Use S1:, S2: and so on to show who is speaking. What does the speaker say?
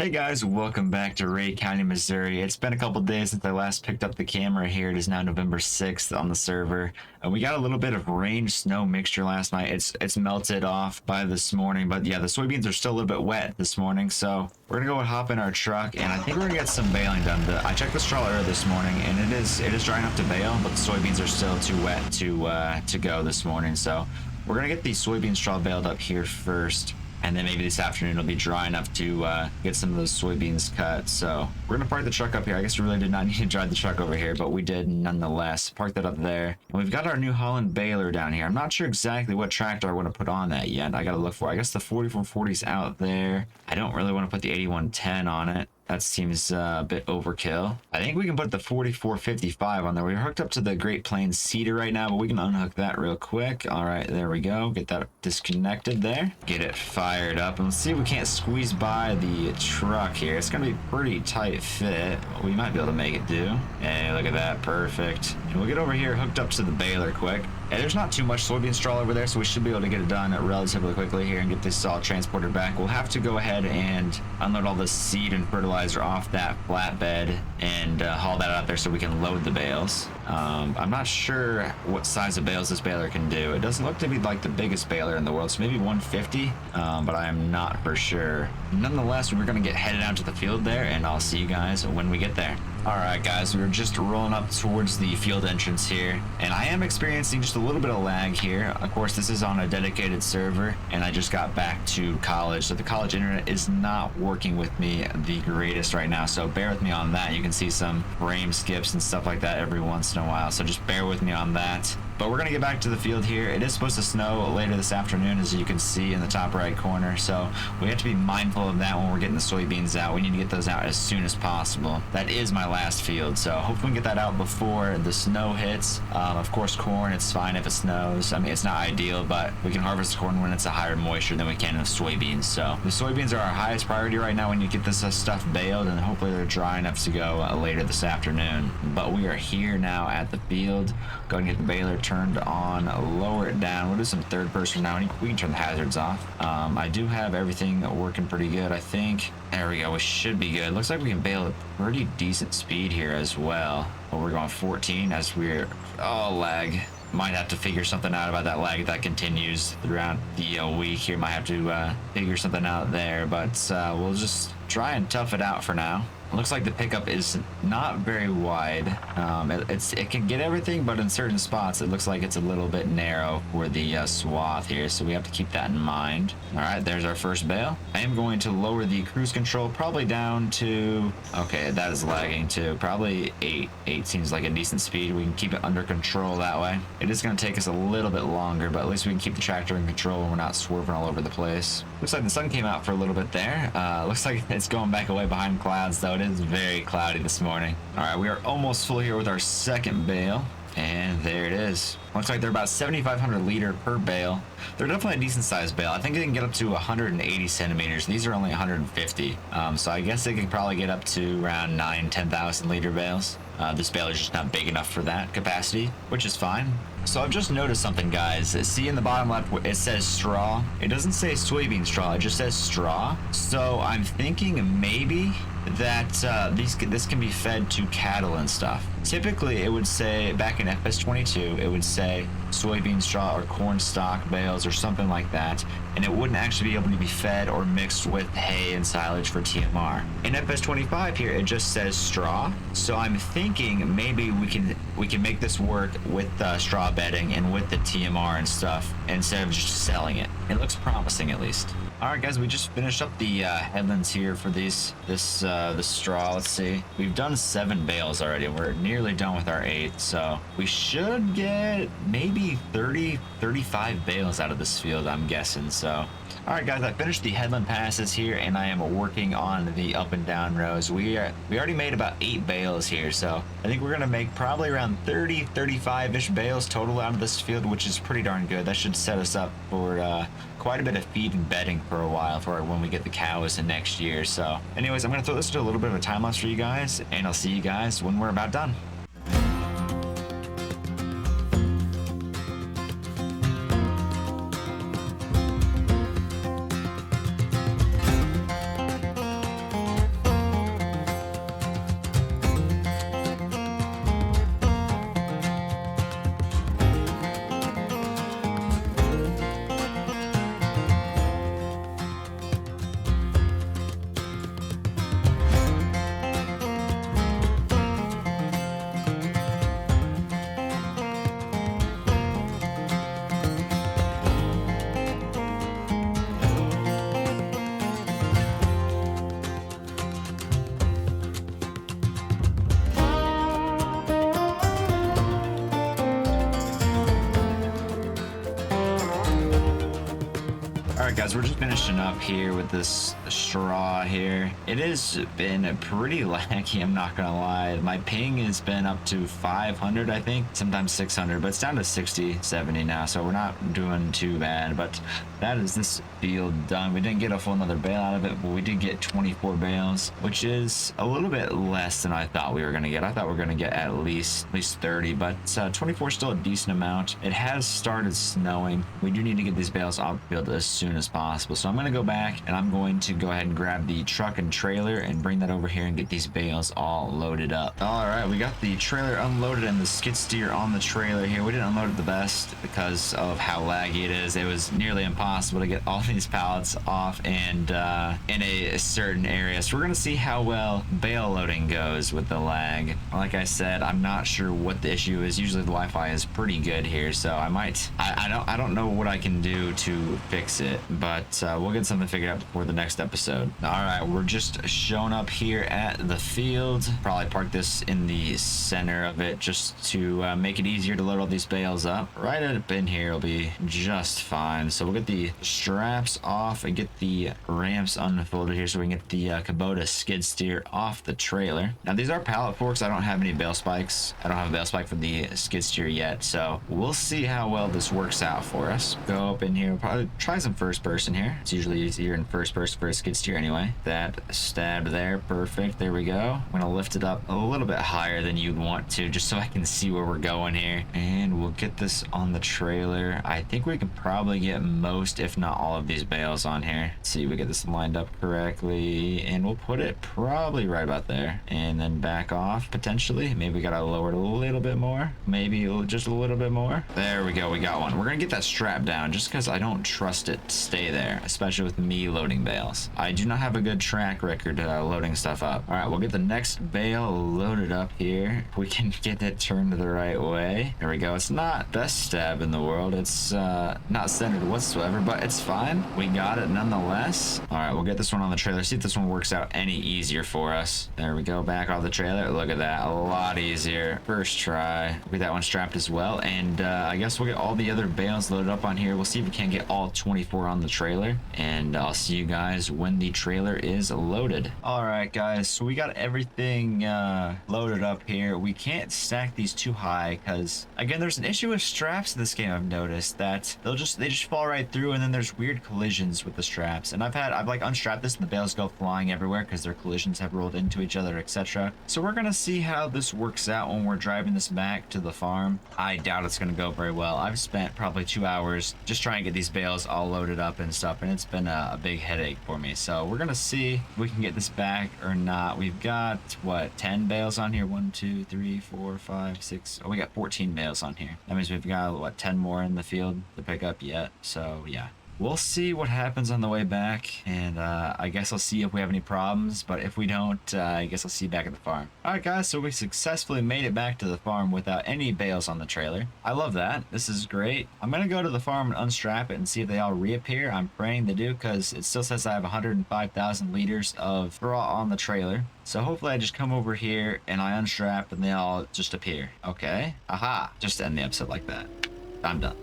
S1: Hey guys, welcome back to Ray County, Missouri. It's been a couple days since I last picked up the camera here. It is now November 6th on the server. We got a little bit of rain snow mixture last night. It's melted off by this morning, but yeah, the soybeans are still a little bit wet this morning, so we're gonna go and hop in our truck, and I think we're gonna get some baling done. I checked the straw earlier this morning, and it is dry enough to bale, but the soybeans are still too wet to go this morning. So we're gonna get the soybean straw baled up here first. And then maybe this afternoon it'll be dry enough to get some of those soybeans cut. So we're gonna park the truck up here. I guess we really did not need to drive the truck over here, but we did nonetheless. Park that up there. And we've got our New Holland baler down here. I'm not sure exactly what tractor I want to put on that yet. I gotta look for it. I guess the 4440's out there. I don't really want to put the 8110 on it. That seems a bit overkill. I think we can put the 4455 on there. We're hooked up to the Great Plains Cedar right now, but we can unhook that real quick. All right, there we go. Get that disconnected there. Get it fired up. And let's see if we can't squeeze by the truck here. It's gonna be pretty tight fit. We might be able to make it do. Hey, look at that, perfect. And we'll get over here hooked up to the baler quick. And there's not too much soybean straw over there, so we should be able to get it done relatively quickly here and get this all transported back. We'll have to go ahead and unload all the seed and fertilizer off that flatbed and haul that out there so we can load the bales. I'm not sure what size of bales this baler can do. It doesn't look to be like the biggest baler in the world, so maybe 150, but I am not for sure. Nonetheless, we're gonna get headed out to the field there, and I'll see you guys when we get there. Alright guys, we're just rolling up towards the field entrance here, and I am experiencing just a little bit of lag here. Of course, this is on a dedicated server, and I just got back to college, so the college internet is not working with me the greatest right now, so bear with me on that. You can see some frame skips and stuff like that every once in a while, so just bear with me on that. But we're gonna get back to the field here. It is supposed to snow later this afternoon, as you can see in the top right corner, so we have to be mindful of that when we're getting the soybeans out. We need to get those out as soon as possible. That is my last field, so hopefully we can get that out before the snow hits. Of course, corn, it's fine if it snows. I mean, it's not ideal, but we can harvest corn when it's a higher moisture than we can in soybeans. So the soybeans are our highest priority right now when you get this stuff baled, and hopefully they're dry enough to go later this afternoon. But we are here now at the field. Go and get the baler turned on, lower it down. We'll do some third person now. We can turn the hazards off. I do have everything working pretty good, I think. There we go, we should be good. Looks like we can bale at pretty decent speed here as well. But we're going 14 as we're, oh, lag. Might have to figure something out about that lag if that continues throughout the week here. Might have to figure something out there, but we'll just try and tough it out for now. It looks like the pickup is not very wide. It can get everything, but in certain spots it looks like it's a little bit narrow for the swath here, so we have to keep that in mind. All right, there's our first bale. I am going to lower the cruise control probably down to, okay, that is lagging too, probably 8. 8 seems like a decent speed. We can keep it under control that way. It is going to take us a little bit longer, but at least we can keep the tractor in control and we're not swerving all over the place. Looks like the sun came out for a little bit there. Looks like it's going back away behind clouds though. It is very cloudy this morning. All right, we are almost full here with our second bale, and there it is. Looks like they're about 7,500 liter per bale. They're definitely a decent sized bale. I think they can get up to 180 centimeters. These are only 150, so I guess they could probably get up to around 10,000 liter bales. This baler is just not big enough for that capacity, which is fine. So I've just noticed something, guys. See in the bottom left, it says straw. It doesn't say soybean straw, it just says straw. So I'm thinking maybe that this can be fed to cattle and stuff. Typically, it would say, back in FS22, it would say soybean straw or corn stalk bales or something like that, and it wouldn't actually be able to be fed or mixed with hay and silage for TMR. In FS25 here, it just says straw, so I'm thinking maybe we can make this work with straw bedding and with the TMR and stuff instead of just selling it. It looks promising, at least. All right, guys, we just finished up the headlands here for the straw. Let's see, we've done 7 bales already. We're nearly done with our 8, so we should get maybe 35 bales out of this field, I'm guessing. So all right, guys, I finished the headland passes here, and I am working on the up and down rows. We already made about 8 bales here, so I think we're gonna make probably around 35-ish bales total out of this field, which is pretty darn good. That should set us up for quite a bit of feed and bedding for a while for when we get the cows in next year. So anyways, I'm gonna throw this to a little bit of a time lapse for you guys, and I'll see you guys when we're about done. Alright guys, we're just finishing up here with this straw here. It has been pretty laggy, I'm not gonna lie. My ping has been up to 500, I think, sometimes 600, but it's down to 60, 70 now, so we're not doing too bad. But that is this field done. We didn't get a full another bale out of it, but we did get 24 bales, which is a little bit less than I thought we were gonna get. I thought we were gonna get at least 30, but 24 is still a decent amount. It has started snowing. We do need to get these bales off the field as soon as possible. So I'm going to go back and I'm going to go ahead and grab the truck and trailer and bring that over here and get these bales all loaded up. All right, we got the trailer unloaded and the skid steer on the trailer here. We didn't unload it the best because of how laggy it is. It was nearly impossible to get all these pallets off and in a certain area. So we're going to see how well bale loading goes with the lag. Like I said, I'm not sure what the issue is. Usually the Wi-Fi is pretty good here, so I don't know what I can do to fix it, but we'll get something figured out before the next episode. All right, we're just showing up here at the field. Probably park this in the center of it just to make it easier to load all these bales up. Right up in here will be just fine. So we'll get the straps off and get the ramps unfolded here so we can get the Kubota skid steer off the trailer. Now these are pallet forks. I don't have any bale spikes. I don't have a bale spike for the skid steer yet, so we'll see how well this works out for us. Go up in here, probably try some first person here. It's usually easier in first person for a skid steer anyway. That stab there, perfect. There we go. I'm gonna lift it up a little bit higher than you'd want to, just so I can see where we're going here. And we'll get this on the trailer. I think we can probably get most, if not all, of these bales on here. Let's see, we get this lined up correctly, and we'll put it probably right about there, and then back off potentially. Maybe we gotta lower it a little bit more, maybe just a little bit more. There we go, we got one. We're gonna get that strap down just because I don't trust it to stay there, especially with me loading bales. I do not have a good track record loading stuff up. All right, we'll get the next bale loaded up here. We can get it turned the right way. There we go. It's not best stab in the world. It's not centered whatsoever, but it's fine. We got it nonetheless. All right, we'll get this one on the trailer. See if this one works out any easier for us. There we go, back off the trailer. Look at that, a lot easier. First try. We'll get that one strapped as well, and I guess we'll get all the other bales loaded up on here. We'll see if we can get all 24 on the trailer, and I'll see you guys when the trailer is loaded. All right guys, so we got everything loaded up here. We can't stack these too high because, again, there's an issue with straps in this game. I've noticed that they just fall right through, and then there's weird collisions with the straps, and I've like unstrapped this and the bales go flying everywhere because their collisions have rolled into each other, etc. So we're gonna see how this works out when we're driving this back to the farm. I doubt it's gonna go very well. I've spent probably 2 hours just trying to get these bales all loaded up and stuff, and it's been a big headache for me. So we're gonna see if we can get this back or not. We've got what, 10 bales on here? 1, 2, 3, 4, 5, 6. Oh, we got 14 bales on here. That means we've got what, 10 more in the field to pick up yet. So yeah, we'll see what happens on the way back, and I guess I'll see if we have any problems, but if we don't, I guess I'll see you back at the farm. Alright guys, so we successfully made it back to the farm without any bales on the trailer. I love that. This is great. I'm gonna go to the farm and unstrap it and see if they all reappear. I'm praying they do, because it still says I have 105,000 liters of straw on the trailer. So hopefully I just come over here and I unstrap and they all just appear. Okay. Aha. Just to end the episode like that. I'm done.